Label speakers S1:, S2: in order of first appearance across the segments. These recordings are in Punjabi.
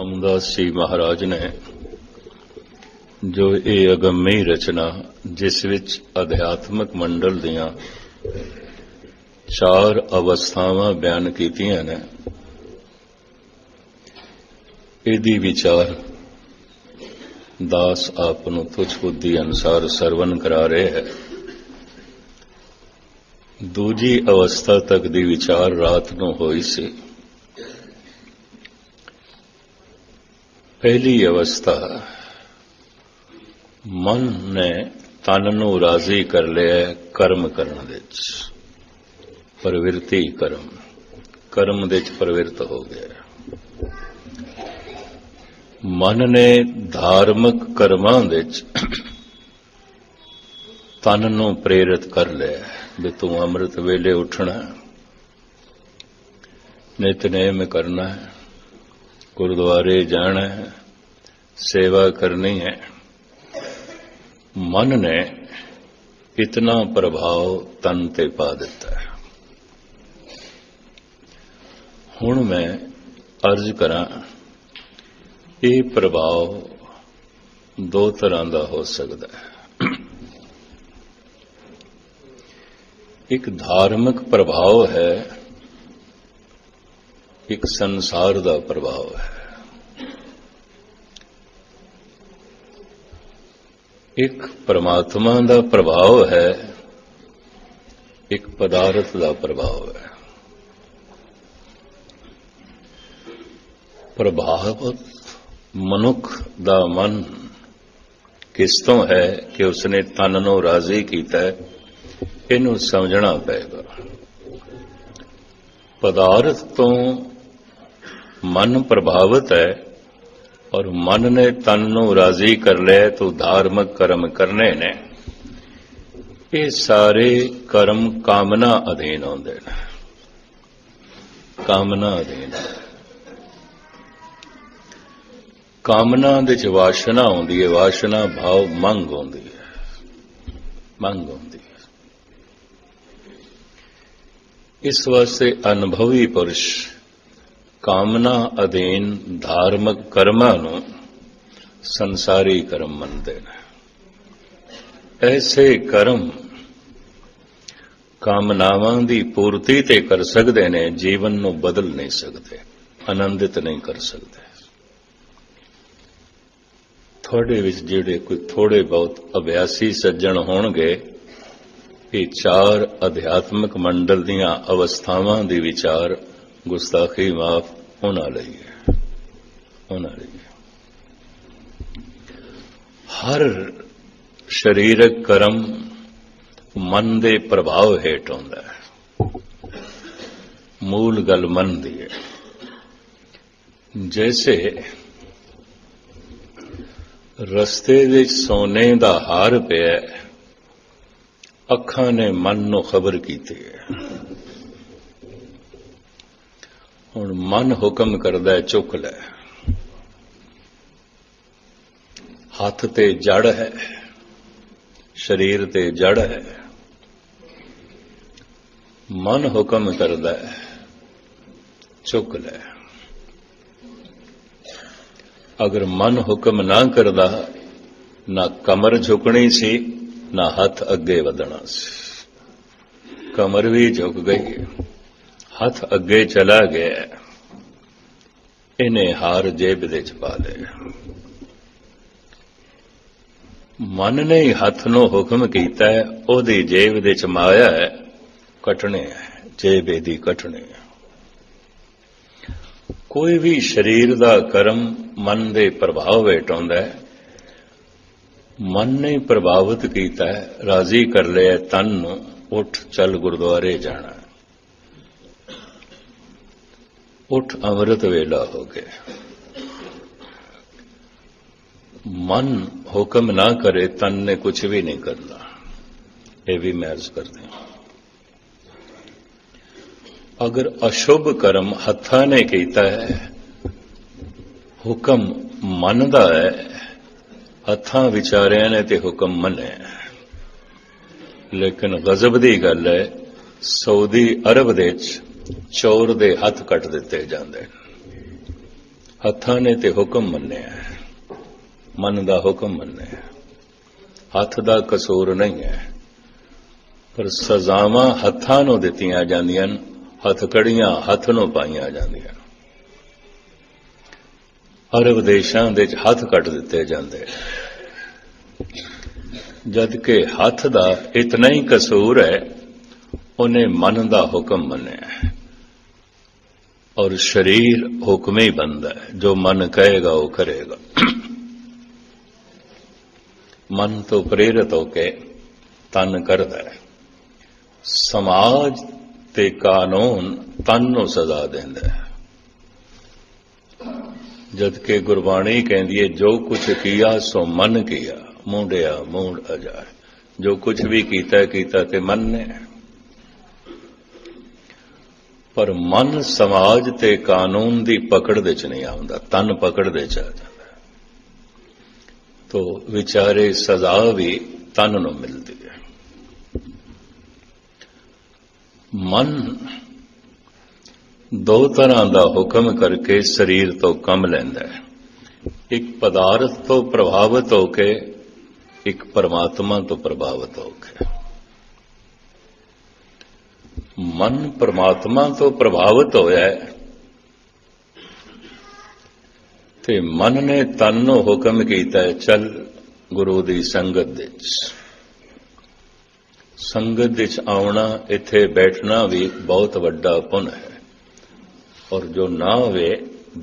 S1: ਰਾਮਦਾਸ ਜੀ ਮਹਾਰਾਜ ਨੇ ਜੋ ਇਹ ਅਗੰਮੀ ਰਚਨਾ ਜਿਸ ਵਿੱਚ ਅਧਿਆਤਮਕ ਮੰਡਲ ਦੀਆਂ 4 ਅਵਸਥਾਵਾਂ ਬਿਆਨ ਕੀਤੀਆਂ ਨੇ, ਇਹਦੀ ਵਿਚਾਰ ਦਾਸ ਆਪ ਨੂੰ ਤੁਝ ਬੁੱਧੀ ਅਨੁਸਾਰ ਸਰਵਨ ਕਰਾ ਰਹੇ ਹੈ। ਦੂਜੀ ਅਵਸਥਾ ਤੱਕ ਦੀ ਵਿਚਾਰ ਰਾਤ ਨੂੰ ਹੋਈ ਸੀ। ਪਹਿਲੀ ਅਵਸਥਾ ਮਨ ਨੇ ਤਨ ਨੂੰ ਰਾਜ਼ੀ ਕਰ ਲਿਆ ਕਰਮ ਕਰਨ ਵਿੱਚ, ਪ੍ਰਵਿਰਤੀ ਕਰਮ ਦੇ ਵਿੱਚ ਪ੍ਰਵਿਰਤ ਹੋ ਗਿਆ। ਮਨ ਨੇ ਧਾਰਮਿਕ ਕਰਮਾਂ ਵਿੱਚ ਤਨ ਨੂੰ ਪ੍ਰੇਰਿਤ ਕਰ ਲਿਆ ਵੀ ਤੂੰ ਅੰਮ੍ਰਿਤ ਵੇਲੇ ਉੱਠਣਾ, ਨਿਤਨੇਮ ਕਰਨਾ ਹੈ, ਗੁਰਦੁਆਰੇ ਜਾਣਾ ਹੈ, ਸੇਵਾ ਕਰਨੀ ਹੈ। ਮਨ ਨੇ ਇਤਨਾ ਪ੍ਰਭਾਵ ਤਨ ਤੇ ਪਾ ਦਿੱਤਾ ਹੈ। ਹੁਣ ਮੈਂ ਅਰਜ਼ ਕਰਾਂ, ਇਹ ਪ੍ਰਭਾਵ 2 ਤਰ੍ਹਾਂ ਦਾ ਹੋ ਸਕਦਾ ਹੈ। ਇੱਕ ਧਾਰਮਿਕ ਪ੍ਰਭਾਵ ਹੈ, ਇੱਕ ਸੰਸਾਰ ਦਾ ਪ੍ਰਭਾਵ ਹੈ। ਇੱਕ ਪਰਮਾਤਮਾ ਦਾ ਪ੍ਰਭਾਵ ਹੈ, ਇੱਕ ਪਦਾਰਥ ਦਾ ਪ੍ਰਭਾਵ ਹੈ। ਪ੍ਰਭਾਵ ਮਨੁੱਖ ਦਾ ਮਨ ਕਿਸ ਤੋਂ ਹੈ ਕਿ ਉਸਨੇ ਤਨ ਨੂੰ ਰਾਜ਼ੀ ਕੀਤਾ ਹੈ, ਇਹਨੂੰ ਸਮਝਣਾ ਪਏਗਾ। ਪਦਾਰਥ ਤੋਂ ਮਨ ਪ੍ਰਭਾਵਿਤ ਹੈ ਔਰ ਮਨ ਨੇ ਤਨ ਨੂੰ ਰਾਜ਼ੀ ਕਰ ਲਿਆ ਤੋ ਧਾਰਮਿਕ ਕਰਮ ਕਰਨੇ ਨੇ। ਇਹ ਸਾਰੇ ਕਰਮ ਕਾਮਨਾ ਅਧੀਨ ਆਉਂਦੇ ਨੇ, ਕਾਮਨਾ ਅਧੀਨ। ਕਾਮਨਾ ਦੇ ਚ ਵਾਸ਼ਨਾ ਆਉਂਦੀ ਹੈ, ਵਾਸ਼ਨਾ ਭਾਵ ਮੰਗ ਆਉਂਦੀ ਹੈ, ਮੰਗ ਆਉਂਦੀ ਹੈ। ਇਸ ਵਾਸਤੇ ਅਨੁਭਵੀ ਪੁਰਸ਼ ਕਾਮਨਾ ਅਧੀਨ ਧਾਰਮਿਕ ਕਰਮਾਂ ਨੂੰ ਸੰਸਾਰੀ ਕਰਮ ਮੰਨਦੇ ਨੇ। ਐਸੇ ਕਰਮ ਕਾਮਨਾਵਾਂ ਦੀ ਪੂਰਤੀ ਤੇ ਕਰ ਸਕਦੇ ਨੇ, ਜੀਵਨ ਨੂੰ ਬਦਲ ਨਹੀਂ ਸਕਦੇ, ਆਨੰਦਿਤ ਨਹੀਂ ਕਰ ਸਕਦੇ। ਤੁਹਾਡੇ ਵਿੱਚ ਜਿਹੜੇ ਕੋਈ ਥੋੜੇ ਬਹੁਤ ਅਭਿਆਸੀ ਸੱਜਣ ਹੋਣਗੇ, ਇਹ 4 ਅਧਿਆਤਮਿਕ ਮੰਡਲ ਦੀਆਂ ਅਵਸਥਾਵਾਂ ਦੀ ਵਿਚਾਰ ਗੁਸਤਾਖੀ ਮਾਫ ਹੋਣਾ ਲਈ ਹੈ, ਹੋਣਾ ਲਈ ਹੈ। ਹਰ ਸਰੀਰਕ ਕਰਮ ਮਨ ਦੇ ਪ੍ਰਭਾਵ ਹੇਠ ਆਉਂਦਾ ਹੈ। ਮੂਲ ਗੱਲ ਮਨ ਦੀ ਹੈ। ਜੈਸੇ ਰਸਤੇ ਵਿੱਚ ਸੋਨੇ ਦਾ ਹਾਰ ਪਿਆ, ਅੱਖਾਂ ਨੇ ਮਨ ਨੂੰ ਖਬਰ ਕੀਤੀ ਹੈ। ਹੁਣ ਮਨ ਹੁਕਮ ਕਰਦਾ ਹੈ ਚੁੱਕ ਲੈ। ਹੱਥ ਤੇ ਜੜ ਹੈ, ਸਰੀਰ ਤੇ ਜੜ ਹੈ। ਮਨ ਹੁਕਮ ਕਰਦਾ ਹੈ ਚੁੱਕ ਲੈ। ਅਗਰ ਮਨ ਹੁਕਮ ਨਾ ਕਰਦਾ, ਨਾ ਕਮਰ ਝੁਕਣੀ ਸੀ, ਨਾ ਹੱਥ ਅੱਗੇ ਵਧਣਾ ਸੀ। ਕਮਰ ਵੀ ਝੁਕ ਗਈ, ਹੱਥ ਅੱਗੇ ਚਲਾ ਗਿਆ, ਇਹਨੇ ਹਾਰ ਜੇਬ ਦੇ ਚ ਪਾ ਲਿਆ। ਮਨ ਨੇ ਹੱਥ ਨੂੰ ਹੁਕਮ ਕੀਤਾ ਹੈ, ਉਹਦੀ ਜੇਬ ਦੇ ਚ ਮਾਇਆ ਹੈ, ਕੱਟਣੇ ਹੈ, ਜੇਬ ਇਹਦੀ ਕੱਟਣੇ ਹੈ। ਕੋਈ ਵੀ ਸਰੀਰ ਦਾ ਕਰਮ ਮਨ ਦੇ ਪ੍ਰਭਾਵ ਹੇਠ ਆਉਂਦਾ ਹੈ। ਮਨ ਨੇ ਪ੍ਰਭਾਵਿਤ ਕੀਤਾ ਹੈ, ਰਾਜ਼ੀ ਕਰ ਲਿਆ ਤਨ ਨੂੰ, ਉੱਠ ਚੱਲ ਗੁਰਦੁਆਰੇ ਜਾਣਾ, ਉੱਠ ਅੰਮ੍ਰਿਤ ਵੇਲਾ ਹੋ ਗਿਆ। ਮਨ ਹੁਕਮ ਨਾ ਕਰੇ, ਤਨ ਨੇ ਕੁਝ ਵੀ ਨਹੀਂ ਕਰਨਾ। ਇਹ ਵੀ ਮੈਂ ਅਰਜ਼ ਕਰਦੇ ਹਾਂ। ਅਗਰ ਅਸ਼ੁਭ ਕਰਮ ਹੱਥਾਂ ਨੇ ਕੀਤਾ ਹੈ, ਹੁਕਮ ਮਨ ਦਾ ਹੈ, ਹੱਥਾਂ ਵਿਚਾਰਿਆਂ ਨੇ ਤੇ ਹੁਕਮ ਮੰਨਿਆ। ਲੇਕਿਨ ਗਜ਼ਬ ਦੀ ਗੱਲ ਹੈ, ਸਾਊਦੀ ਅਰਬ ਦੇ ਵਿੱਚ ਚੋਰ ਦੇ ਹੱਥ ਕੱਟ ਦਿੱਤੇ ਜਾਂਦੇ, ਹੱਥਾਂ ਨੇ ਤੇ ਹੁਕਮ ਮੰਨਿਆ, ਮਨ ਦਾ ਹੁਕਮ ਮੰਨਿਆ। ਹੱਥ ਦਾ ਕਸੂਰ ਨਹੀਂ ਹੈ, ਪਰ ਸਜ਼ਾਵਾਂ ਹੱਥਾਂ ਨੂੰ ਦਿੱਤੀਆਂ ਜਾਂਦੀਆਂ, ਹੱਥਕੜੀਆਂ ਹੱਥ ਨੂੰ ਪਾਈਆਂ ਜਾਂਦੀਆਂ। ਅਰਬ ਦੇਸ਼ਾਂ ਦੇ ਵਿੱਚ ਹੱਥ ਕੱਟ ਦਿੱਤੇ ਜਾਂਦੇ, ਜਦ ਕਿ ਹੱਥ ਦਾ ਇਤਨਾ ਹੀ ਕਸੂਰ ਹੈ, ਉਹਨੇ ਮਨ ਦਾ ਹੁਕਮ ਮੰਨਿਆ। ਔਰ ਸਰੀਰ ਹੁਕਮ ਹੀ ਬਣਦਾ ਹੈ, ਜੋ ਮਨ ਕਹੇਗਾ ਉਹ ਕਰੇਗਾ। ਮਨ ਤੋਂ ਪ੍ਰੇਰਿਤ ਹੋ ਕੇ ਤਨ ਕਰਦਾ ਹੈ। ਸਮਾਜ ਤੇ ਕਾਨੂੰਨ ਤਨ ਨੂੰ ਸਜ਼ਾ ਦਿੰਦਾ ਹੈ, ਜਦ ਕਿ ਗੁਰਬਾਣੀ ਕਹਿੰਦੀ ਹੈ ਜੋ ਕੁਛ ਕੀਆ ਸੋ ਮਨ ਕੀਆ, ਮੂੰਡਿਆ ਮੂੰਡ ਅਜਾਏ। ਜੋ ਕੁਛ ਵੀ ਕੀਤਾ ਕੀਤਾ ਤੇ ਮਨ ਨੇ। ਪਰ ਮਨ ਸਮਾਜ ਤੇ ਕਾਨੂੰਨ ਦੀ ਪਕੜ ਦੇ ਚ ਨਹੀਂ ਆਉਂਦਾ, ਤਨ ਪਕੜ ਦੇ ਚ ਆ ਜਾਂਦਾ। ਤੋ ਵਿਚਾਰੇ ਸਜ਼ਾ ਵੀ ਤਨ ਨੂੰ ਮਿਲਦੀ ਹੈ। ਮਨ ਦੋ ਤਰ੍ਹਾਂ ਦਾ ਹੁਕਮ ਕਰਕੇ ਸਰੀਰ ਤੋਂ ਕੰਮ ਲੈਂਦਾ ਹੈ। ਇੱਕ ਪਦਾਰਥ ਤੋਂ ਪ੍ਰਭਾਵਿਤ ਹੋ ਕੇ, ਇੱਕ ਪਰਮਾਤਮਾ ਤੋਂ ਪ੍ਰਭਾਵਿਤ ਹੋ ਕੇ। ਮਨ ਪਰਮਾਤਮਾ ਤੋਂ ਪ੍ਰਭਾਵਿਤ ਹੋਇਆ ਹੈ ਤੇ ਮਨ ਨੇ ਤਨ ਨੂੰ ਹੁਕਮ ਕੀਤਾ ਹੈ, ਚੱਲ ਗੁਰੂ ਦੀ ਸੰਗਤ ਵਿੱਚ। ਸੰਗਤ ਵਿੱਚ ਆਉਣਾ, ਇੱਥੇ ਬੈਠਣਾ ਵੀ ਬਹੁਤ ਵੱਡਾ ਪੁੰਨ ਹੈ। ਔਰ ਜੋ ਨਾ ਹੋਵੇ,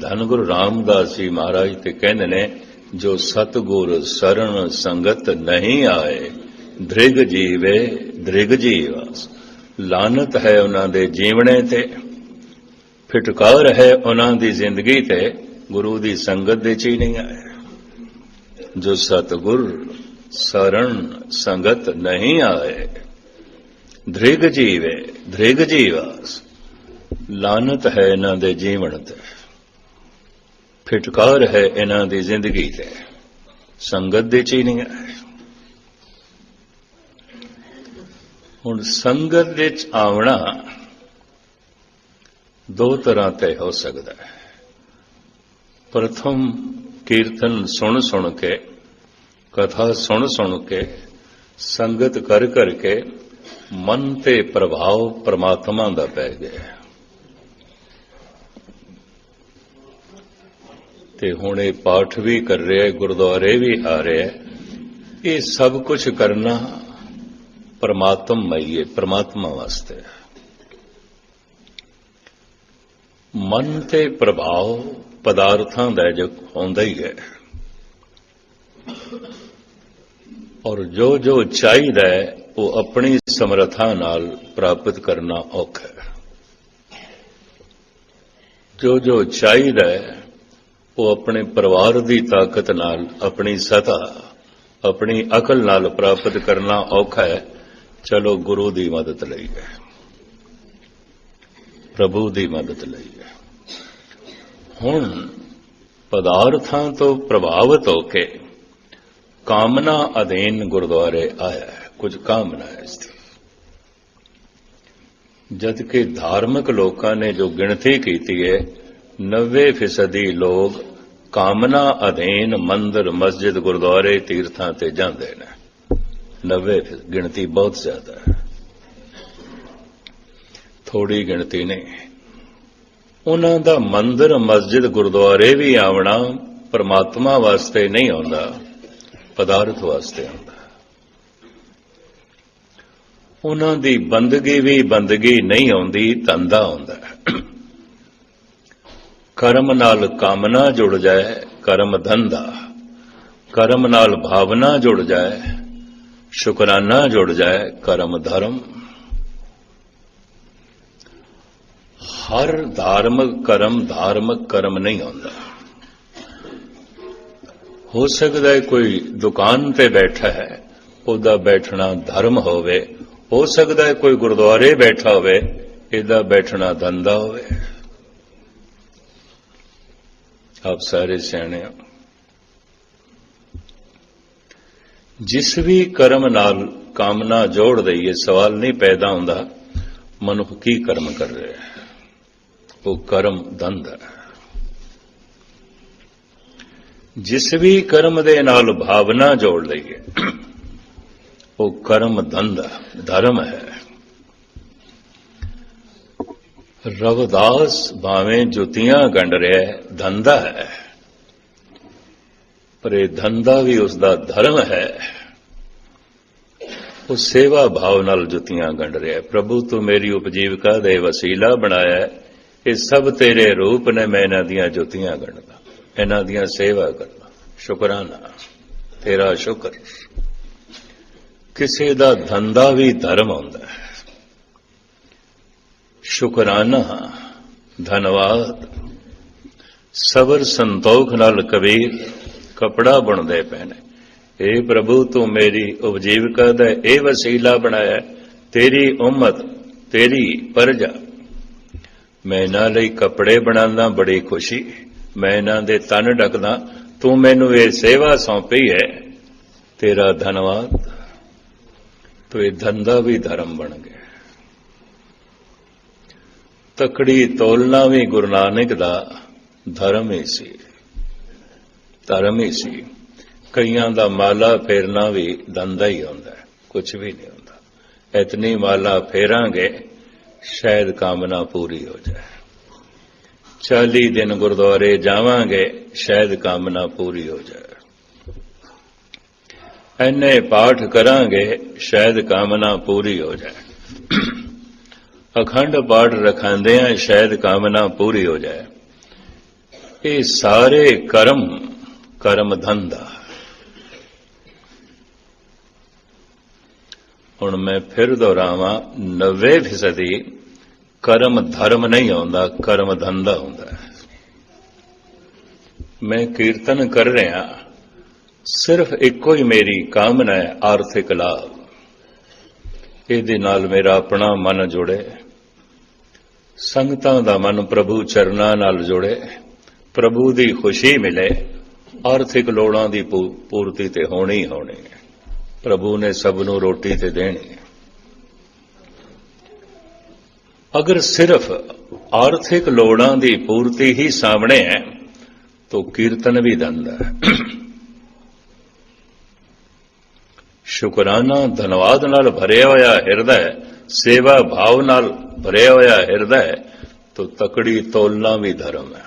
S1: ਧੰਨ ਗੁਰੂ ਰਾਮਦਾਸ ਜੀ ਮਹਾਰਾਜ ਤੇ ਕਹਿੰਦੇ ਨੇ, ਜੋ ਸਤਿਗੁਰ ਸਰਣ ਸੰਗਤ ਨਹੀਂ ਆਏ, ਧ੍ਰਿਗ ਜੀਵੇ ਧ੍ਰਿਗ ਜੀਵਾਸ। ਲਾਨਤ ਹੈ ਉਹਨਾਂ ਦੇ ਜੀਵਣੇ ਤੇ, ਫਿਟਕਾਰ ਹੈ ਉਹਨਾਂ ਦੀ ਜ਼ਿੰਦਗੀ ਤੇ, ਗੁਰੂ ਦੀ ਸੰਗਤ ਦੇ ਚ ਹੀ ਨਹੀਂ ਆਏ। ਜੋ ਸਤਿਗੁਰ ਸਰਣ ਸੰਗਤ ਨਹੀਂ ਆਏ, ਧ੍ਰਿਗ ਜੀਵੇ ਧ੍ਰਿਗ ਜੀਵਾਸ। ਲਾਨਤ ਹੈ ਇਹਨਾਂ ਦੇ ਜੀਵਨ ਤੇ, ਫਿਟਕਾਰ ਹੈ ਇਹਨਾਂ ਦੀ ਜ਼ਿੰਦਗੀ ਤੇ, ਸੰਗਤ ਦੇ ਚ ਹੀ ਨਹੀਂ ਆਏ। ਹੁਣ ਸੰਗਤ ਵਿੱਚ ਆਉਣਾ ਦੋ ਤਰ੍ਹਾਂ ਤੇ ਹੋ ਸਕਦਾ ਹੈ। ਪ੍ਰਥਮ ਕੀਰਤਨ ਸੁਣ ਸੁਣ ਕੇ, ਕਥਾ ਸੁਣ ਸੁਣ ਕੇ, ਸੰਗਤ ਕਰ ਕਰਕੇ ਮਨ ਤੇ ਪ੍ਰਭਾਵ ਪਰਮਾਤਮਾ ਦਾ ਪੈ ਗਿਆ। ਤੇ ਹੁਣ ਇਹ ਪਾਠ ਵੀ ਕਰ ਰਿਹਾ, ਗੁਰਦੁਆਰੇ ਵੀ ਆ ਰਿਹਾ। ਇਹ ਸਭ ਕੁਝ ਕਰਨਾ ਪਰਮਾਤਮਾ ਵਾਸਤੇ। ਮਨ ਤੇ ਪ੍ਰਭਾਵ ਪਦਾਰਥਾਂ ਦਾ ਜੋ ਹੁੰਦਾ ਹੀ ਹੈ, ਔਰ ਜੋ ਜੋ ਚਾਹੀਦਾ ਹੈ ਉਹ ਆਪਣੀ ਸਮਰੱਥਾ ਨਾਲ ਪ੍ਰਾਪਤ ਕਰਨਾ ਔਖਾ ਹੈ। ਜੋ ਜੋ ਚਾਹੀਦਾ ਹੈ ਉਹ ਆਪਣੇ ਪਰਿਵਾਰ ਦੀ ਤਾਕਤ ਨਾਲ, ਆਪਣੀ ਸਤਾ, ਆਪਣੀ ਅਕਲ ਨਾਲ ਪ੍ਰਾਪਤ ਕਰਨਾ ਔਖਾ ਹੈ। ਚਲੋ ਗੁਰੂ ਦੀ ਮਦਦ ਲਈਏ, ਪ੍ਰਭੂ ਦੀ ਮਦਦ ਲਈਏ। ਹੁਣ ਪਦਾਰਥਾਂ ਤੋਂ ਪ੍ਰਭਾਵਿਤ ਹੋ ਕੇ ਕਾਮਨਾ ਅਧੀਨ ਗੁਰਦੁਆਰੇ ਆਇਆ ਹੈ, ਕੁਝ ਕਾਮਨਾ ਹੈ ਇਸ ਦੀ। ਜਦ ਕਿ ਧਾਰਮਿਕ ਲੋਕਾਂ ਨੇ ਜੋ ਗਿਣਤੀ ਕੀਤੀ ਹੈ, 90% ਲੋਕ ਕਾਮਨਾ ਅਧੀਨ ਮੰਦਰ, ਮਸਜਿਦ, ਗੁਰਦੁਆਰੇ, ਤੀਰਥਾਂ ਤੇ ਜਾਂਦੇ ਨੇ। 90 ਗਿਣਤੀ ਬਹੁਤ ਜ਼ਿਆਦਾ ਹੈ, ਥੋੜੀ ਗਿਣਤੀ ਨਹੀਂ। ਉਹਨਾਂ ਦਾ ਮੰਦਰ, ਮਸਜਿਦ, ਗੁਰਦੁਆਰੇ ਵੀ ਆਉਣਾ ਪਰਮਾਤਮਾ ਵਾਸਤੇ ਨਹੀਂ ਆਉਂਦਾ, ਪਦਾਰਥ ਵਾਸਤੇ ਆਉਂਦਾ। ਉਹਨਾਂ ਦੀ ਬੰਦਗੀ ਵੀ ਬੰਦਗੀ ਨਹੀਂ ਆਉਂਦੀ, ਧੰਦਾ ਆਉਂਦਾ। ਕਰਮ ਨਾਲ ਕਾਮਨਾ ਜੁੜ ਜਾਏ, ਕਰਮ ਧੰਦਾ। ਕਰਮ ਨਾਲ ਭਾਵਨਾ ਜੁੜ ਜਾਏ, ਸ਼ੁਕਰਾਨਾ ਜੁੜ ਜਾਏ, ਕਰਮ ਧਰਮ। ਹਰ ਧਾਰਮਿਕ ਕਰਮ ਨਹੀਂ ਹੁੰਦਾ। ਹੋ ਸਕਦਾ ਹੈ ਕੋਈ ਦੁਕਾਨ ਤੇ ਬੈਠਾ ਹੈ, ਉਹਦਾ ਬੈਠਣਾ ਧਰਮ ਹੋਵੇ। ਹੋ ਸਕਦਾ ਹੈ ਕੋਈ ਗੁਰਦੁਆਰੇ ਬੈਠਾ ਹੋਵੇ, ਇਹਦਾ ਬੈਠਣਾ ਧੰਦਾ ਹੋਵੇ। ਆਪ ਸਾਰੇ ਸਿਆਣੇ ਹੋ। ਜਿਸ ਵੀ ਕਰਮ ਨਾਲ ਕਾਮਨਾ ਜੋੜ ਦਈਏ, ਸਵਾਲ ਨਹੀਂ ਪੈਦਾ ਹੁੰਦਾ ਮਨੁੱਖ ਕੀ ਕਰਮ ਕਰ ਰਿਹਾ ਹੈ। ਉਹ ਕਰਮ ਧੰਦਾ ਹੈ। ਜਿਸ ਵੀ ਕਰਮ ਦੇ ਨਾਲ ਭਾਵਨਾ ਜੋੜ ਲਈਏ ਉਹ ਕਰਮ ਧਰਮ ਹੈ। ਰਵਿਦਾਸ ਭਾਵੇਂ ਜੁੱਤੀਆਂ ਗੰਢ ਰਿਹਾ ਧੰਦਾ ਹੈ, ਪਰ ਇਹ ਧੰਦਾ ਵੀ ਉਸ ਦਾ ਧਰਮ ਹੈ। ਉਹ ਸੇਵਾ ਭਾਵ ਨਾਲ ਜੁੱਤੀਆਂ ਗੰਢ ਰਿਹਾ। ਪ੍ਰਭੂ ਤੂੰ ਮੇਰੀ ਉਪਜੀਵਕਾ ਦੇ ਵਸੀਲਾ ਬਣਾਇਆ, ਇਹ ਸਭ ਤੇਰੇ ਰੂਪ ਨੇ, ਮੈਂ ਇਹਨਾਂ ਦੀਆਂ ਜੁੱਤੀਆਂ ਗੰਢਦਾ, ਇਹਨਾਂ ਦੀਆਂ ਸੇਵਾ ਕਰਦਾ, ਸ਼ੁਕਰਾਨਾ ਤੇਰਾ ਸ਼ੁਕਰ। ਕਿਸੇ ਦਾ ਧੰਦਾ ਵੀ ਧਰਮ ਹੁੰਦਾ ਹੈ। ਸ਼ੁਕਰਾਨਾ, ਧੰਨਵਾਦ। ਸਬਰ ਸੰਤੋਖ ਨਾਲ ਕਬੀਰ ਕਪੜਾ ਬੁਣਦੇ ਪਏ ਨੇ। ਇਹ ਪ੍ਰਭੂ ਤੂੰ ਮੇਰੀ ਉਪਜੀਵਕਾ ਦਾ ਇਹ ਵਸੀਲਾ ਬਣਾਇਆ, ਤੇਰੀ ਉਮਤ ਤੇਰੀ ਪਰਜਾ। ਮੈਂ ਇਹਨਾਂ ਲਈ ਕੱਪੜੇ ਬਣਾਉਂਦਾ, ਬੜੀ ਖੁਸ਼ੀ, ਮੈਂ ਇਹਨਾਂ ਦੇ ਤਨ ਢਕਦਾ, ਤੂੰ ਮੈਨੂੰ ਇਹ ਸੇਵਾ ਸੌਂਪੀ ਹੈ, ਤੇਰਾ ਧੰਨਵਾਦ। ਤੋ ਇਹ ਧੰਦਾ ਵੀ ਧਰਮ ਬਣ ਗਿਆ। ਤਕੜੀ ਤੋਲਣਾ ਵੀ ਗੁਰੂ ਨਾਨਕ ਦਾ ਧਰਮ ਹੀ ਸੀ, ਧਰਮ ਹੀ ਸੀ। ਕਈਆਂ ਦਾ ਮਾਲਾ ਫੇਰਨਾ ਵੀ ਧੰਦਾ ਹੀ ਹੁੰਦਾ, ਕੁਝ ਵੀ ਨਹੀਂ ਹੁੰਦਾ। ਇਤਨੀ ਮਾਲਾ ਫੇਰਾਂਗੇ ਸ਼ਾਇਦ ਕਾਮਨਾ ਪੂਰੀ ਹੋ ਜਾਏ। 40 ਦਿਨ ਗੁਰਦੁਆਰੇ ਜਾਵਾਂਗੇ ਸ਼ਾਇਦ ਕਾਮਨਾ ਪੂਰੀ ਹੋ ਜਾਏ। ਇੰਨੇ ਪਾਠ ਕਰਾਂਗੇ ਸ਼ਾਇਦ ਕਾਮਨਾ ਪੂਰੀ ਹੋ ਜਾਏ। ਅਖੰਡ ਪਾਠ ਰਖਾਂਦੇ ਆ ਸ਼ਾਇਦ ਕਾਮਨਾ ਪੂਰੀ ਹੋ ਜਾਏ। ਇਹ ਸਾਰੇ ਕਰਮ ਧੰਦਾ। ਹੁਣ ਮੈਂ ਫਿਰ ਦੁਹਰਾਵਾਂ, 90% ਕਰਮ ਧਰਮ ਨਹੀਂ ਆਉਂਦਾ, ਕਰਮ ਧੰਦਾ ਹੁੰਦਾ। ਮੈਂ ਕੀਰਤਨ ਕਰ ਰਿਹਾ, ਸਿਰਫ ਇੱਕੋ ਹੀ ਮੇਰੀ ਕਾਮਨਾ ਹੈ, ਆਰਥਿਕ ਲਾਭ। ਇਹਦੇ ਨਾਲ ਮੇਰਾ ਆਪਣਾ ਮਨ ਜੁੜੇ, ਸੰਗਤਾਂ ਦਾ ਮਨ ਪ੍ਰਭੂ ਚਰਨਾਂ ਨਾਲ ਜੁੜੇ, ਪ੍ਰਭੂ ਦੀ ਖੁਸ਼ੀ ਮਿਲੇ। ਆਰਥਿਕ ਲੋੜਾਂ ਦੀ ਪੂਰਤੀ ਤੇ ਹੋਣੀ ਹੋਣੀ ਹੈ। ਪ੍ਰਭੂ ਨੇ ਸਭ ਨੂੰ ਰੋਟੀ ਤੇ ਦੇਣੀ ਹੈ। ਅਗਰ ਸਿਰਫ ਆਰਥਿਕ ਲੋੜਾਂ ਦੀ ਪੂਰਤੀ ਹੀ ਸਾਹਮਣੇ ਹੈ ਤਾਂ ਕੀਰਤਨ ਵੀ ਧੰਦਾ ਹੈ। ਸ਼ੁਕਰਾਨਾ ਧੰਨਵਾਦ ਨਾਲ ਭਰਿਆ ਹੋਇਆ ਹਿਰਦਾ, ਸੇਵਾ ਭਾਵ ਨਾਲ ਭਰਿਆ ਹੋਇਆ ਹਿਰਦਾ ਤਾਂ ਤਕੜੀ ਤੋਲਣਾ ਵੀ ਧਰਮ ਹੈ,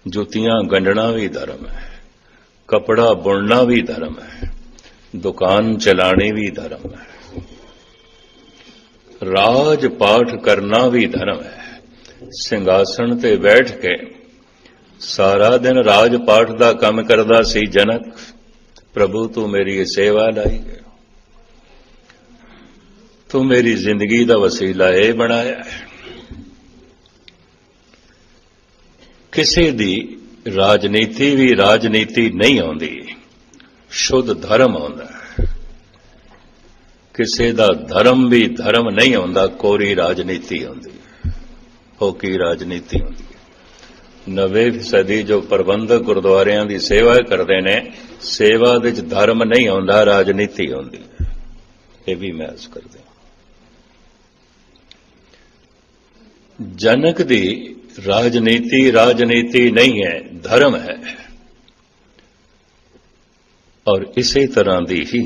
S1: ਜੁੱਤੀਆਂ ਗੰਢਣਾ ਵੀ ਧਰਮ ਹੈ, ਕਪੜਾ ਬੁਣਨਾ ਵੀ ਧਰਮ ਹੈ, ਦੁਕਾਨ ਚਲਾਣੀ ਵੀ ਧਰਮ ਹੈ, ਰਾਜ ਪਾਠ ਕਰਨਾ ਵੀ ਧਰਮ ਹੈ। ਸਿੰਘਾਸਣ ਤੇ ਬੈਠ ਕੇ ਸਾਰਾ ਦਿਨ ਰਾਜ ਪਾਠ ਦਾ ਕੰਮ ਕਰਦਾ ਸੀ ਜਨਕ। ਪ੍ਰਭੂ ਤੂੰ ਮੇਰੀ ਸੇਵਾ ਲਾਈ, ਤੂੰ ਮੇਰੀ ਜ਼ਿੰਦਗੀ ਦਾ ਵਸੀਲਾ ਇਹ ਬਣਾਇਆ ਹੈ। ਕਿਸੇ ਦੀ ਰਾਜਨੀਤੀ ਵੀ ਰਾਜਨੀਤੀ ਨਹੀਂ ਆਉਂਦੀ, ਸ਼ੁੱਧ ਧਰਮ ਆਉਂਦਾ ਹੈ। ਕਿਸੇ ਦਾ ਧਰਮ ਵੀ ਧਰਮ ਨਹੀਂ ਆਉਂਦਾ, ਕੋਰੀ ਰਾਜਨੀਤੀ ਆਉਂਦੀ ਹੈ, ਫੋਕੀ ਰਾਜਨੀਤੀ ਆਉਂਦੀ ਹੈ। 90% ਜੋ ਪ੍ਰਬੰਧਕ ਗੁਰਦੁਆਰਿਆਂ ਦੀ ਸੇਵਾ ਕਰਦੇ ਨੇ, ਸੇਵਾ ਵਿੱਚ ਧਰਮ ਨਹੀਂ ਆਉਂਦਾ, ਰਾਜਨੀਤੀ ਆਉਂਦੀ ਹੈ। ਇਹ ਵੀ ਮੈਂ ਅਰਜ਼ ਕਰਦਾ। ਜਨਕ ਦੀ ਰਾਜਨੀਤੀ ਨਹੀਂ ਹੈ, ਧਰਮ ਹੈ। ਔਰ ਇਸੇ ਤਰ੍ਹਾਂ ਦੀ ਹੀ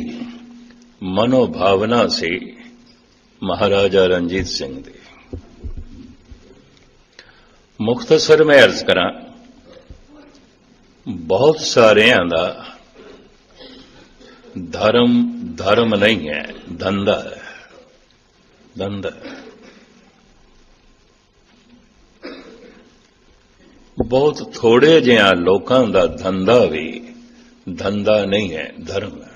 S1: ਮਨੋਭਾਵਨਾ ਸੀ ਮਹਾਰਾਜਾ ਰਣਜੀਤ ਸਿੰਘ ਦੀ। ਮੁਖਤਸਰ ਮੈਂ ਅਰਜ਼ ਕਰਾਂ, ਬਹੁਤ ਸਾਰਿਆਂ ਦਾ ਧਰਮ ਨਹੀਂ ਹੈ, ਧੰਦਾ ਹੈ, ਧੰਦਾ। ਬਹੁਤ ਥੋੜੇ ਜਿਹਾ ਲੋਕਾਂ ਦਾ ਧੰਦਾ ਵੀ ਧੰਦਾ ਨਹੀਂ ਹੈ, ਧਰਮ ਹੈ।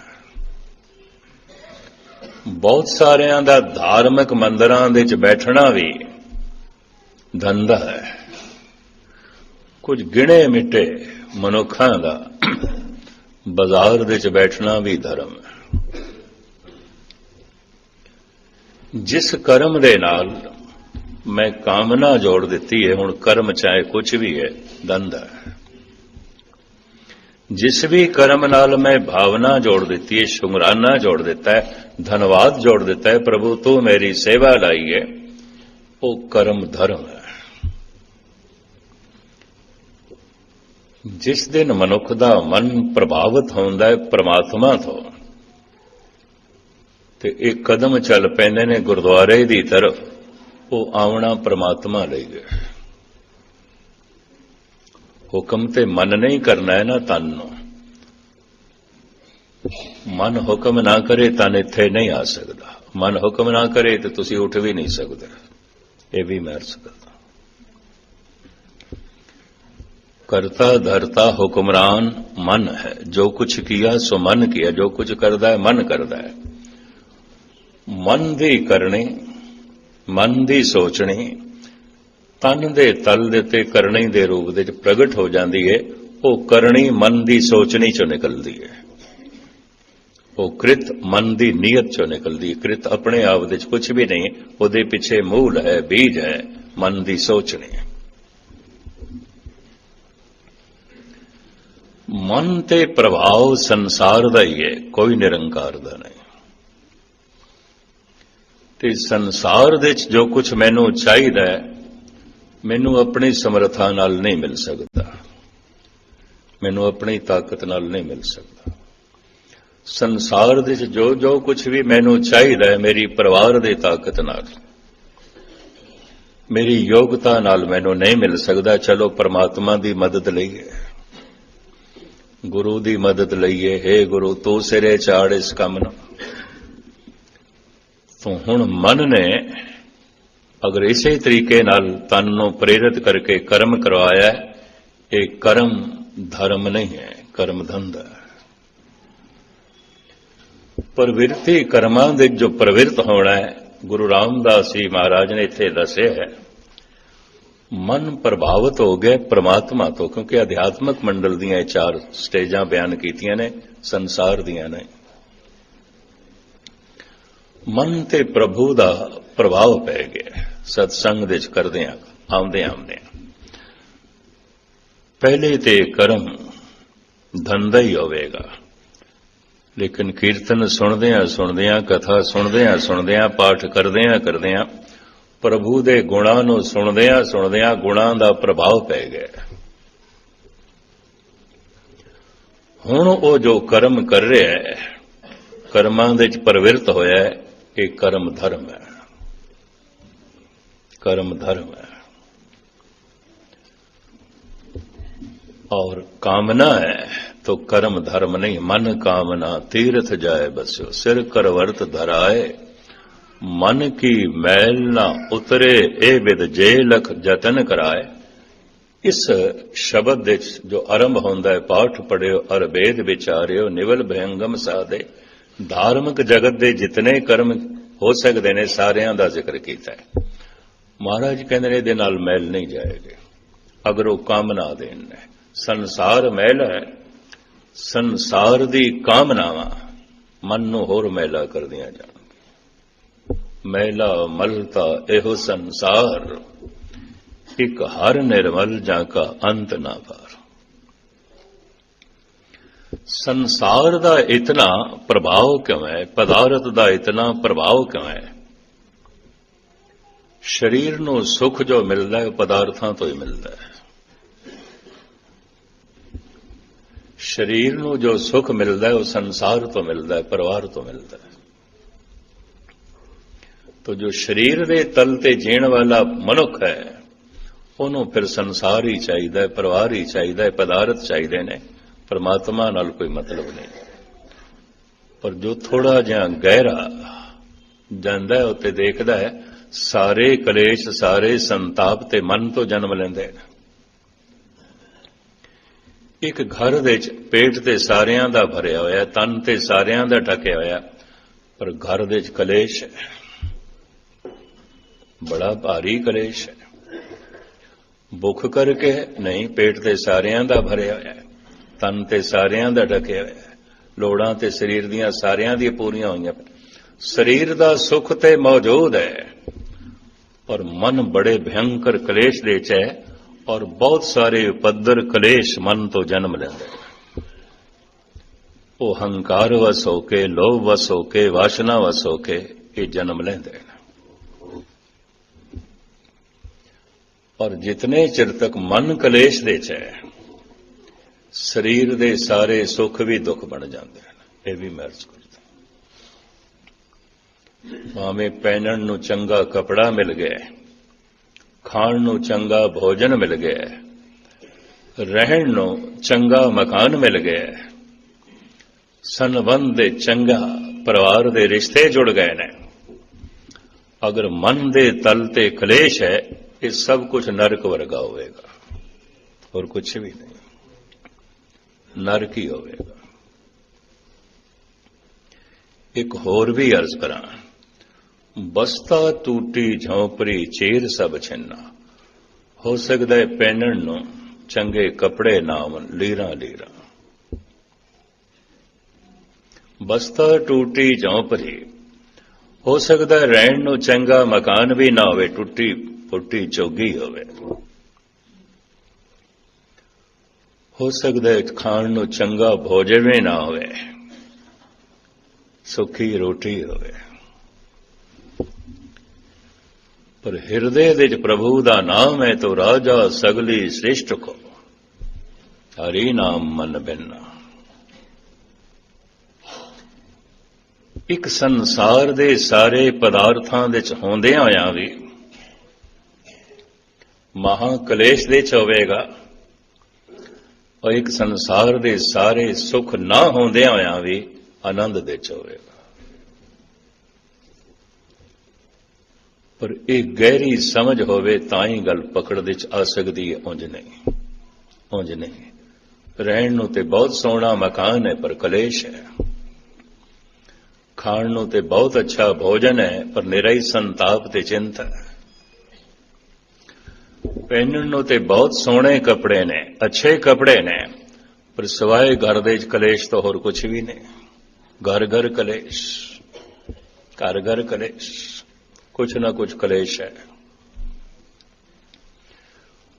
S1: ਬਹੁਤ ਸਾਰਿਆਂ ਦਾ ਧਾਰਮਿਕ ਮੰਦਿਰਾਂ ਦੇ ਵਿੱਚ ਬੈਠਣਾ ਵੀ ਧੰਦਾ ਹੈ। ਕੁਝ ਗਿਣੇ ਮਿਟੇ ਮਨੁੱਖਾਂ ਦਾ ਬਾਜ਼ਾਰ ਦੇ ਵਿੱਚ ਬੈਠਣਾ ਵੀ ਧਰਮ ਹੈ। ਜਿਸ ਕਰਮ ਦੇ ਨਾਲ ਮੈਂ ਕਾਮਨਾ ਜੋੜ ਦਿੱਤੀ ਹੈ, ਹੁਣ ਕਰਮ ਚਾਹੇ ਕੁਝ ਵੀ ਹੈ, ਧੰਦਾ ਹੈ। ਜਿਸ ਵੀ ਕਰਮ ਨਾਲ ਮੈਂ ਭਾਵਨਾ ਜੋੜ ਦਿੱਤੀ ਹੈ, ਸ਼ੁਕਰਾਨਾ ਜੋੜ ਦਿੱਤਾ ਹੈ, ਧੰਨਵਾਦ ਜੋੜ ਦਿੱਤਾ ਹੈ, ਪ੍ਰਭੂ ਤੂੰ ਮੇਰੀ ਸੇਵਾ ਲਾਈ ਹੈ, ਉਹ ਕਰਮ ਧਰਮ ਹੈ। ਜਿਸ ਦਿਨ ਮਨੁੱਖ ਦਾ ਮਨ ਪ੍ਰਭਾਵਿਤ ਹੁੰਦਾ ਹੈ ਪ੍ਰਮਾਤਮਾ ਤੋਂ, ਤੇ ਇੱਕ ਕਦਮ ਚੱਲ ਪੈਂਦੇ ਨੇ ਗੁਰਦੁਆਰੇ ਦੀ ਤਰਫ, ਉਹ ਆਉਣਾ ਪ੍ਰਮਾਤਮਾ ਲਈ ਹੈ। ਹੁਕਮ ਤੇ ਮਨ ਨਹੀਂ ਕਰਨਾ ਹੈ ਨਾ ਤਨ ਨੂੰ। ਮਨ ਹੁਕਮ ਨਾ ਕਰੇ ਤਨ ਇੱਥੇ ਨਹੀਂ ਆ ਸਕਦਾ, ਮਨ ਹੁਕਮ ਨਾ ਕਰੇ ਤੇ ਤੁਸੀਂ ਉੱਠ ਵੀ ਨਹੀਂ ਸਕਦੇ। ਇਹ ਵੀ ਮੈਂ ਅਰਜ਼ ਕਰਦਾ। ਕਰਤਾ ਧਰਤਾ ਹੁਕਮਰਾਨ ਮਨ ਹੈ, ਜੋ ਕੁਛ ਕੀਆ ਸੋ ਮਨ ਕੀਆ। ਜੋ ਕੁਛ ਕਰਦਾ ਹੈ ਮਨ ਕਰਦਾ ਹੈ। ਮਨ ਦੀ ਕਰਨੀ, ਮਨ ਦੀ ਸੋਚਣੀ ਤਨ ਦੇ ਤਲ ਦੇ ਉੱਤੇ ਕਰਨੀ ਦੇ ਰੂਪ ਦੇ ਵਿੱਚ ਪ੍ਰਗਟ ਹੋ ਜਾਂਦੀ ਹੈ। ਉਹ ਕਰਨੀ ਮਨ ਦੀ ਸੋਚਣੀ ਚੋਂ ਨਿਕਲਦੀ ਹੈ। ਉਹ ਕ੍ਰਿਤ ਮਨ ਦੀ ਨੀਅਤ ਚੋਂ ਨਿਕਲਦੀ ਹੈ। ਕ੍ਰਿਤ ਆਪਣੇ ਆਪ ਦੇ ਵਿੱਚ ਕੁਝ ਵੀ ਨਹੀਂ, ਉਹਦੇ ਪਿੱਛੇ ਮੂਲ ਹੈ, ਬੀਜ ਹੈ, ਮਨ ਦੀ ਸੋਚਣੀ। ਮਨ ਤੇ ਪ੍ਰਭਾਵ ਸੰਸਾਰ ਦਾ ਹੀ ਹੈ, ਕੋਈ ਨਿਰੰਕਾਰ ਦਾ ਨਹੀਂ। ਤੇ ਸੰਸਾਰ ਦੇ ਵਿੱਚ ਜੋ ਕੁਝ ਮੈਨੂੰ ਚਾਹੀਦਾ ਹੈ, ਮੈਨੂੰ ਆਪਣੀ ਸਮਰੱਥਾ ਨਾਲ ਨਹੀਂ ਮਿਲ ਸਕਦਾ, ਮੈਨੂੰ ਆਪਣੀ ਤਾਕਤ ਨਾਲ ਨਹੀਂ ਮਿਲ ਸਕਦਾ। ਸੰਸਾਰ ਦੇ ਵਿੱਚ ਜੋ ਕੁਝ ਵੀ ਮੈਨੂੰ ਚਾਹੀਦਾ ਹੈ, ਮੇਰੀ ਪਰਿਵਾਰ ਦੀ ਤਾਕਤ ਨਾਲ, ਮੇਰੀ ਯੋਗਤਾ ਨਾਲ ਮੈਨੂੰ ਨਹੀਂ ਮਿਲ ਸਕਦਾ। ਚਲੋ ਪਰਮਾਤਮਾ ਦੀ ਮਦਦ ਲਈਏ, ਗੁਰੂ ਦੀ ਮਦਦ ਲਈਏ। ਹੇ ਗੁਰੂ, ਤੂੰ ਸਿਰੇ ਚਾੜ ਇਸ ਕੰਮ ਨੂੰ। तो हुण मन ने अगर इसे तरीके नाल तन नूं प्रेरित करके कर्म करवाया, ये कर्म धर्म नहीं है, कर्म धंधा है। प्रवृत्ति कर्मां दे जो प्रवृत्त होना है, गुरु रामदास जी महाराज ने इत्थे दस्सिया है। मन प्रभावित हो गया परमात्मा तो, क्योंकि अध्यात्मक मंडल दीयां 4 स्टेजां बयान कीतियां ने, संसार दीयां ने। मन ते प्रभु का प्रभाव पै गया सत्संग दे करदे आउंदे आउंदे। पहले ते कर्म धंधा ही होवेगा, लेकिन कीर्तन सुनदियां सुनदियां, कथा सुनदियां सुनदियां, पाठ करदियां करदियां, प्रभु दे गुणां नूं सुनदियां सुनदियां गुणां दा प्रभाव पै गया। हुण वो जो कर्म कर रहा है, कर्मां दे च प्रवृत्त होया है, ये कर्म धर्म है, कर्म धर्म है। और कामना है तो कर्म धर्म नहीं। मन कामना तीर्थ जाए बस्यो, सिर करवर्त धराए, मन की मैल ना उतरे, ए विद जे लख जतन कराए। इस शब्द दे जो आरंभ होंदा है, पाठ पढ़ियो अर वेद विचारियो, निवल भयंगम साधे। धार्मिक जगत के जितने कर्म हो सकते हैं सारियां का जिक्र किया है। महाराज कहते इहदे नाल मैल नहीं जाएगी अगर वो कामना देन है। संसार मैल है, संसार दी कामनावां मन नूं होर मैला करदियां जाणगियां। मैला मलता एहो संसार, एक हर निर्मल जाका अंत ना पार। संसार का इतना प्रभाव क्यों है, पदार्थ का इतना प्रभाव क्यों है? शरीर नूं सुख जो मिलता है पदार्थां तो ही मिलता है। शरीर नूं जो सुख मिलता है वो संसार तो मिलता है, परिवार तो मिलता है। तो जो शरीर के तल ते जीण वाला मनुख है, उन्होंने फिर संसार ही चाहिए, परिवार ही चाहिए, पदार्थ चाहिए ने, परमात्मा नाल कोई मतलब नहीं। पर जो थोड़ा जिहा गहरा जांदा है उत्ते देखदा है सारे कलेश सारे संताप ते मन तो जन्म लेंदे ने। एक घर दे पेट ते सारियां दा भरिया होया, तन ते सारियां दा ढकिया होया, पर घर दे कलेश है, बड़ा भारी कलेश है। भुख करके नहीं, पेट ते सारियां दा भरिया होया, तन ते सारियां दा ढकिया होया, लोड़ां ते शरीर दियां सारियां दी पूरियां होईयां। शरीर दा सुख ते मौजूद है, और मन बड़े भयंकर कलेश दे च है, और बहुत सारे उपद्र कलेश मन तो जन्म लेंदे। वो हंकार वस होके, लोभ वस होके, वासना वस होके ये जन्म लेंदे। और जितने चिर तक मन कलेश दे च है, ਸਰੀਰ ਦੇ ਸਾਰੇ ਸੁੱਖ ਵੀ ਦੁੱਖ ਬਣ ਜਾਂਦੇ ਹਨ। ਇਹ ਵੀ ਮਹਿਸੂਸ ਕਰਦਾ। ਭਾਵੇਂ ਪਹਿਨਣ ਨੂੰ ਚੰਗਾ ਕਪੜਾ ਮਿਲ ਗਿਆ, ਖਾਣ ਨੂੰ ਚੰਗਾ ਭੋਜਨ ਮਿਲ ਗਿਆ, ਰਹਿਣ ਨੂੰ ਚੰਗਾ ਮਕਾਨ ਮਿਲ ਗਿਆ, ਸੰਬੰਧ ਦੇ ਚੰਗਾ ਪਰਿਵਾਰ ਦੇ ਰਿਸ਼ਤੇ ਜੁੜ ਗਏ ਨੇ, ਅਗਰ ਮਨ ਦੇ ਤਲ ਤੇ ਕਲੇਸ਼ ਹੈ, ਇਹ ਸਭ ਕੁਝ ਨਰਕ ਵਰਗਾ ਹੋਵੇਗਾ, ਹੋਰ ਕੁਝ ਵੀ ਨਹੀਂ, ਨਰਕ ਹੀ ਹੋਵੇਗਾ। ਇੱਕ ਹੋਰ ਵੀ ਅਰਜ਼ ਕਰਾਂ, ਬਸਤਾ ਟੂਟੀ ਝੌਂਪੜੀ ਚੀਰ ਸਭ ਛਿੰਨਾ। ਹੋ ਸਕਦਾ ਹੈ ਪਹਿਨਣ ਨੂੰ ਚੰਗੇ ਕੱਪੜੇ ਨਾ ਹੋਣ, ਲੀਰਾਂ ਲੀਰਾਂ। ਬਸਤਾ ਟੂਟੀ ਝੌਂਪੜੀ, ਹੋ ਸਕਦਾ ਰਹਿਣ ਨੂੰ ਚੰਗਾ ਮਕਾਨ ਵੀ ਨਾ ਹੋਵੇ, ਟੁੱਟੀ ਫੁੱਟੀ ਝੋਗੀ ਹੋਵੇ। ਹੋ ਸਕਦਾ ਹੈ ਖਾਣ ਨੂੰ ਚੰਗਾ ਭੋਜਨ ਵੀ ਨਾ ਹੋਵੇ, ਸੁੱਕੀ ਰੋਟੀ ਹੋਵੇ, ਪਰ ਹਿਰਦੇ ਵਿੱਚ ਪ੍ਰਭੂ ਦਾ ਨਾਮ ਹੈ ਤੋ ਰਾਜਾ ਸਗਲੀ ਸ੍ਰਿਸ਼ਟ ਕੋ, ਹਰੀ ਨਾਮ ਮਨ ਬਿਨਾ। ਇੱਕ ਸੰਸਾਰ ਦੇ ਸਾਰੇ ਪਦਾਰਥਾਂ ਵਿੱਚ ਹੁੰਦਿਆਂ ਹੋਇਆਂ ਵੀ ਮਹਾ ਕਲੇਸ਼ ਦੇ ਚ ਹੋਵੇਗਾ, ਔਰ ਇੱਕ ਸੰਸਾਰ ਦੇ ਸਾਰੇ ਸੁੱਖ ਨਾ ਹੁੰਦਿਆਂ ਹੋਇਆਂ ਵੀ ਆਨੰਦ ਦੇ ਚ ਹੋਵੇਗਾ। ਪਰ ਇਹ ਗਹਿਰੀ ਸਮਝ ਹੋਵੇ ਤਾਂ ਹੀ ਗੱਲ ਪਕੜ ਦੇ ਚ ਆ ਸਕਦੀ ਹੈ, ਉਂਝ ਨਹੀਂ, ਉਂਝ ਨਹੀਂ। ਰਹਿਣ ਨੂੰ ਤੇ ਬਹੁਤ ਸੋਹਣਾ ਮਕਾਨ ਹੈ, ਪਰ ਕਲੇਸ਼ ਹੈ। ਖਾਣ ਨੂੰ ਤੇ ਬਹੁਤ ਅੱਛਾ ਭੋਜਨ ਹੈ, ਪਰ ਨਿਰਾ ਹੀ ਸੰਤਾਪ ਤੇ ਚਿੰਤਾ ਹੈ। ਪਹਿਨਣ ਨੂੰ ਤੇ ਬਹੁਤ ਸੋਹਣੇ ਕੱਪੜੇ ਨੇ, ਅੱਛੇ ਕੱਪੜੇ ਨੇ, ਪਰ ਸਿਵਾਏ ਘਰ ਦੇ ਕਲੇਸ਼ ਤੋਂ ਹੋਰ ਕੁਝ ਵੀ ਨਹੀਂ। ਘਰ ਘਰ ਕਲੇਸ਼, ਘਰ ਘਰ ਕਲੇਸ਼, ਕੁਛ ਨਾ ਕੁਛ ਕਲੇਸ਼ ਹੈ।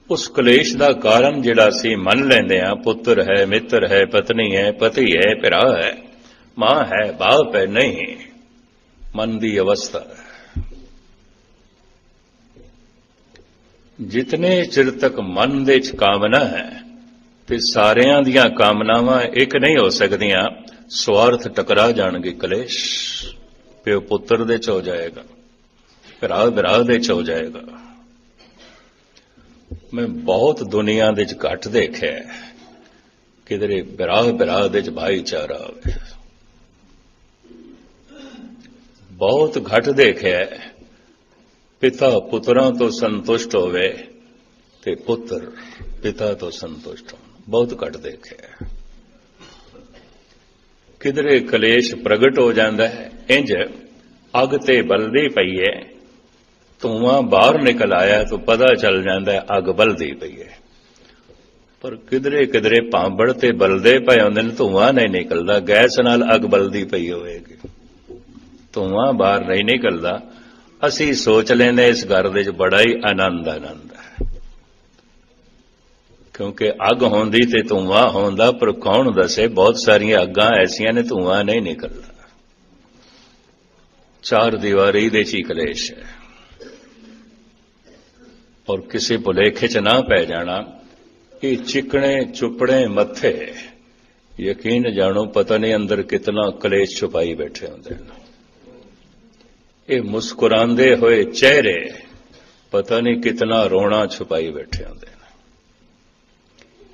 S1: ਉਸ ਕਲੇਸ਼ ਦਾ ਕਾਰਨ ਜਿਹੜਾ ਅਸੀਂ ਮੰਨ ਲੈਂਦੇ ਹਾਂ, ਪੁੱਤਰ ਹੈ, ਮਿੱਤਰ ਹੈ, ਪਤਨੀ ਹੈ, ਪਤੀ ਹੈ, ਭਰਾ ਹੈ, ਮਾਂ ਹੈ, ਬਾਪ ਹੈ, ਨਹੀਂ, ਮਨ ਦੀ ਅਵਸਥਾ ਹੈ। ਜਿਤਨੇ ਚਿਰ ਤੱਕ ਮਨ ਦੇ ਚ ਕਾਮਨਾ ਹੈ ਤੇ ਸਾਰਿਆਂ ਦੀਆਂ ਕਾਮਨਾਵਾਂ ਇੱਕ ਨਹੀਂ ਹੋ ਸਕਦੀਆਂ, ਸਵਾਰਥ ਟਕਰਾ ਜਾਣਗੇ, ਕਲੇਸ਼ ਪਿਓ ਪੁੱਤਰ ਦੇ ਚ ਹੋ ਜਾਏਗਾ, ਭਰਾ ਭਰਾ ਦੇ ਚ ਹੋ ਜਾਏਗਾ। ਮੈਂ ਬਹੁਤ ਦੁਨੀਆ ਦੇ ਚ ਘੱਟ ਦੇਖਿਆ ਕਿਧਰੇ ਭਰਾ ਭਰਾ ਦੇ ਚ ਭਾਈਚਾਰਾ ਹੋਵੇ, ਬਹੁਤ ਘੱਟ ਦੇਖਿਆ ਪਿਤਾ ਪੁੱਤਰਾਂ ਤੋਂ ਸੰਤੁਸ਼ਟ ਹੋਵੇ ਤੇ ਪੁੱਤਰ ਪਿਤਾ ਤੋਂ ਸੰਤੁਸ਼ਟ ਹੋਣ, ਬਹੁਤ ਘੱਟ ਦੇਖਿਆ। ਕਿਧਰੇ ਕਲੇਸ਼ ਪ੍ਰਗਟ ਹੋ ਜਾਂਦਾ ਹੈ, ਇੰਜ ਅੱਗ ਤੇ ਬਲਦੀ ਪਈ ਹੈ, ਧੂੰਆਂ ਬਾਹਰ ਨਿਕਲ ਆਇਆ ਤਾਂ ਪਤਾ ਚੱਲ ਜਾਂਦਾ ਹੈ ਅੱਗ ਬਲਦੀ ਪਈ ਹੈ। ਪਰ ਕਿਧਰੇ ਕਿਧਰੇ ਭਾਂਬੜ ਤੇ ਬਲਦੇ ਪਏ ਹੁੰਦੇ ਨੇ, ਧੂੰਆਂ ਨਹੀਂ ਨਿਕਲਦਾ। ਗੈਸ ਨਾਲ ਅੱਗ ਬਲਦੀ ਪਈ ਹੋਵੇਗੀ, ਧੂੰਆਂ ਬਾਹਰ ਨਹੀਂ ਨਿਕਲਦਾ। ਅਸੀਂ ਸੋਚ ਲੈਂਦੇ ਇਸ ਘਰ ਦੇ ਵਿੱਚ ਬੜਾ ਹੀ ਆਨੰਦ ਹੈ, ਕਿਉਂਕਿ ਅੱਗ ਹੁੰਦੀ ਤੇ ਧੂੰਆਂ ਹੁੰਦਾ, ਪਰ ਕੌਣ ਦੱਸੇ ਬਹੁਤ ਸਾਰੀਆਂ ਅੱਗਾਂ ਐਸੀਆਂ ਨੇ ਧੂੰਆਂ ਨਹੀਂ ਨਿਕਲਦਾ। ਚਾਰ ਦੀਵਾਰੀ ਦੇ ਚ ਕਲੇਸ਼ ਹੈ। ਔਰ ਕਿਸੇ ਭੁਲੇਖੇ ਚ ਨਾ ਪੈ ਜਾਣਾ, ਇਹ ਚਿਕਣੇ ਚੁਪੜੇ ਮੱਥੇ, ਯਕੀਨ ਜਾਣੋ ਪਤਾ ਨਹੀਂ ਅੰਦਰ ਕਿਤਨਾ ਕਲੇਸ਼ ਛੁਪਾਈ ਬੈਠੇ ਹੁੰਦੇ ਨੇ। ਇਹ ਮੁਸਕਰਾਉਂਦੇ ਹੋਏ ਚਿਹਰੇ, ਪਤਾ ਨਹੀਂ ਕਿਤਨਾ ਰੋਣਾ ਛੁਪਾਈ ਬੈਠੇ ਹੁੰਦੇ ਨੇ।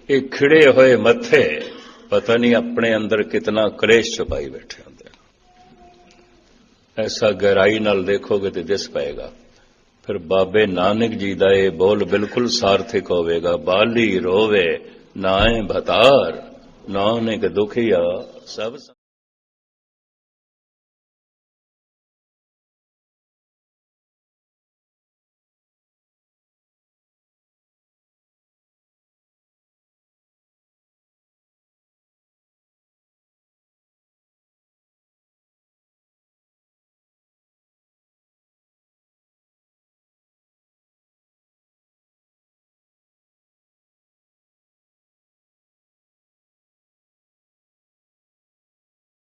S1: ਇਹ ਖਿੜੇ ਹੋਏ ਮੱਥੇ, ਪਤਾ ਨਹੀਂ ਆਪਣੇ ਅੰਦਰ ਕਿਤਨਾ ਕਲੇਸ਼ ਛੁਪਾਈ ਬੈਠੇ ਹੁੰਦੇ ਨੇ। ਐਸਾ ਗਹਿਰਾਈ ਨਾਲ ਦੇਖੋਗੇ ਤੇ ਦਿਸ ਪਏਗਾ। ਫਿਰ ਬਾਬੇ ਨਾਨਕ ਜੀ ਦਾ ਇਹ ਬੋਲ ਬਿਲਕੁਲ ਸਾਰਥਕ ਹੋਵੇਗਾ, ਬਾਲੀ ਰੋਵੇ ਨਾਏ ਭਤਾਰ, ਨਾਨਕ ਦੁਖੀਆ ਸਭ